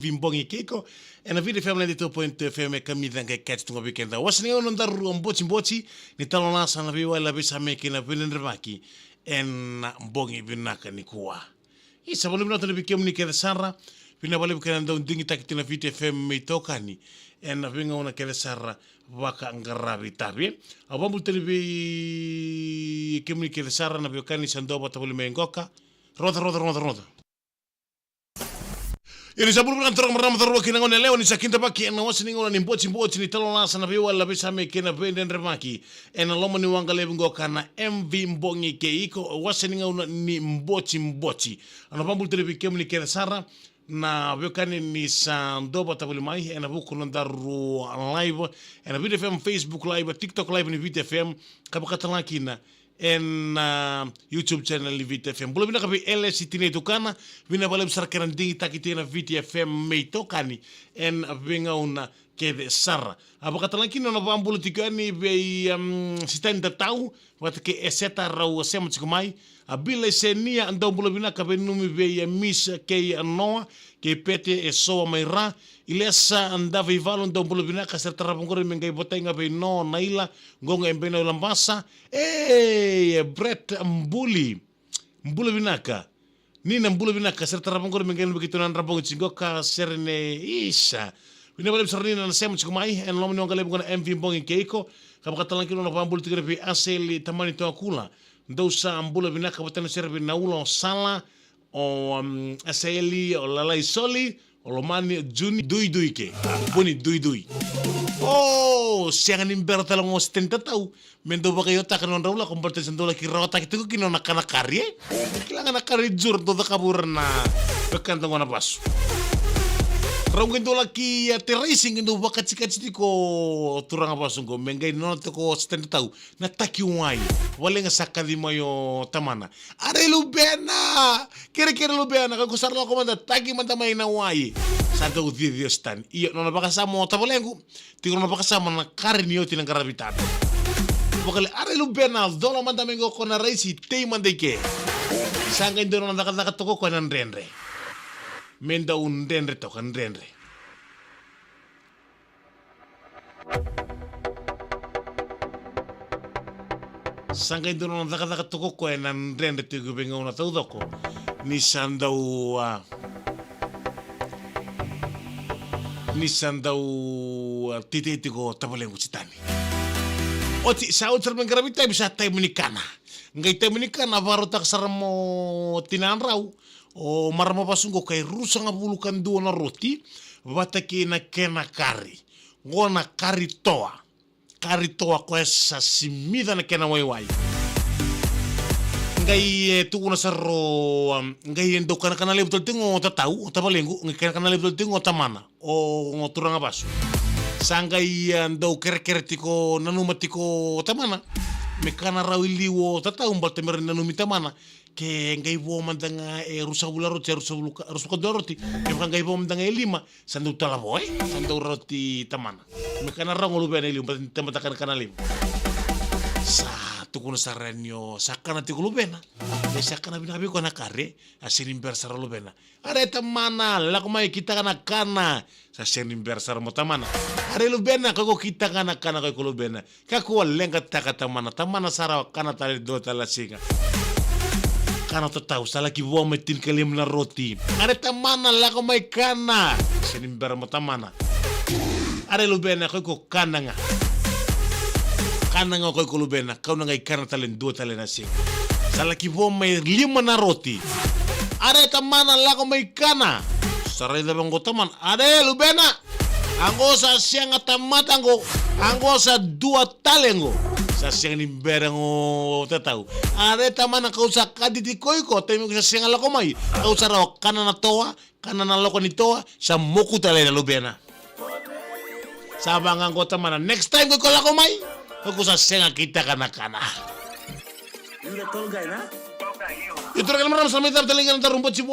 Vimbongi Keiko en a video family dito point FM kami dan kay catch tunga weekend was ni ono ndar mbochi ni talona sana viwa la bisa meki na vinendrmaki en mbongi vinaka ni kuwa isa bolu binoto ni bikem ni kede sarra vina bolu bikem ndo ndingi takitina video FM mitokani en vinga una kede sarra waka ngarabi tabi abambu televi kemni kede sarra na biokani sandoba tabulu mengoka roda Ini sabulu bukan terang meram terus kena ngone leo ni sakinta paki na wasi ni ngona ni mbochi ni talona sana biwa la bisa me kena venden remaki en lomo ni wanga lebingo kana MV mbongi keiko wasi ni ngona ni mbochi ana bambul televi kemni kena sara na biokani ni sandoba tabuli mai en buku ndaru live en video FM Facebook live TikTok live ni video FM kabakatala kina en YouTube channel di Vita FM. Belum bina kapi LS itine tukana bina bala besar keran dingi takitina Vita FM meitokani en benga una kede sarra. Apa kata lagi nona bambulu tikani be sitan tatau wat ke eseta rau sem tsikumai abile senia ando belum bina kapi numi be miss ke noa ke pete e soa maira ilesa anda vivalo ndo belum bina kasar terapungkuri mengai botenga be no naila ngonga embena ulambasa Brett mbuli binaka nina mbulu binaka serta rapongor mengen begitu nan rapong cingoka serne isa bina bale sarnina na sem cikumai en lomni ngale bugona MV mbongi keiko kabakata lanki no pambulu tigrepi aseli tamani to akula ndousa mbulu binaka botana serbi naulo sala o aseli o lalai soli o lomani juni dui ke boni dui siang ni berta lang ostenta tau mendo ba kayo takan raula kompetisi dola kirota kitu kino nakana karye kilangan nakari jur to kabur na bekan tong na pasu raung dola ki racing indo ba kacik ko turang apa sunggo mengai no to ko ostenta tau na taki wai wale nga sakali mayo tamana are lu bena kira lu bena ka kusar lo komanda taki man tamay na wai santo video stan iyo no napakasama tabolengu tingro napakasama na karin yo tinang karabitan bakal are lu bena dola man tamengo ko na raisi tei man deke sanga indo no nakataka toko ko nan renre menda un renre to kan renre sanga indo no nakataka toko ko nan renre tigo benga una taudoko ni sandau titiko tabalengu citani. Oti saud serben karabita bisa tay menikana. Ngai tay menikana baru tak sarmo tinanrau o marmo pasungo kay rusa nga bulukan duo na roti bataki na kena kari. Ngona kari toa. Kari toa ko esa simida na kena wai. Ngai tu na sarro ngai endo kana lebetul tingo tatau tabalengu ngai kana lebetul tingo tamana o ngoturanga basu sangai ando kerkertiko nanumatiko tamana me kana rawiliwo tatau baltemer nanumi tamana ke ngai bo mandanga rusabula roti rusuka doroti ke ngai bo mandanga lima sandu talaboy sandu roti tamana me kana rangolu bene lima tematakan kana lima tukuna saranyo sakana tikulu bena de sakana bina ko na kare asirin bersar lu bena are tamana la kumai kita kana sa sirin bersar mo tamana are lu bena ko kita kana ko lu bena ka ko lenga taka tamana sara kana tali do tala singa kana to tau sala ki bo metin kalim na roti are tamana la kumai kana sirin ber mo tamana are lu bena ko kana nga kana nga koy kulubena kau na ngay kana talen dua talen asing salaki bo may lima na roti are tamana la ko may kana saray da bango taman are lubena ango sa siyang atamata ango sa dua talengo sa siyang nimberango tatau are tamana kau sa kaditi koy ko tayo sa siyang ala ko may kau sa raw kana na toa kana na loko ni toa sa moku talen lubena sabang ango tamana next time ko la ko may aku sasenga kita kana. Itu kan maram sampai telinga ntar rumput si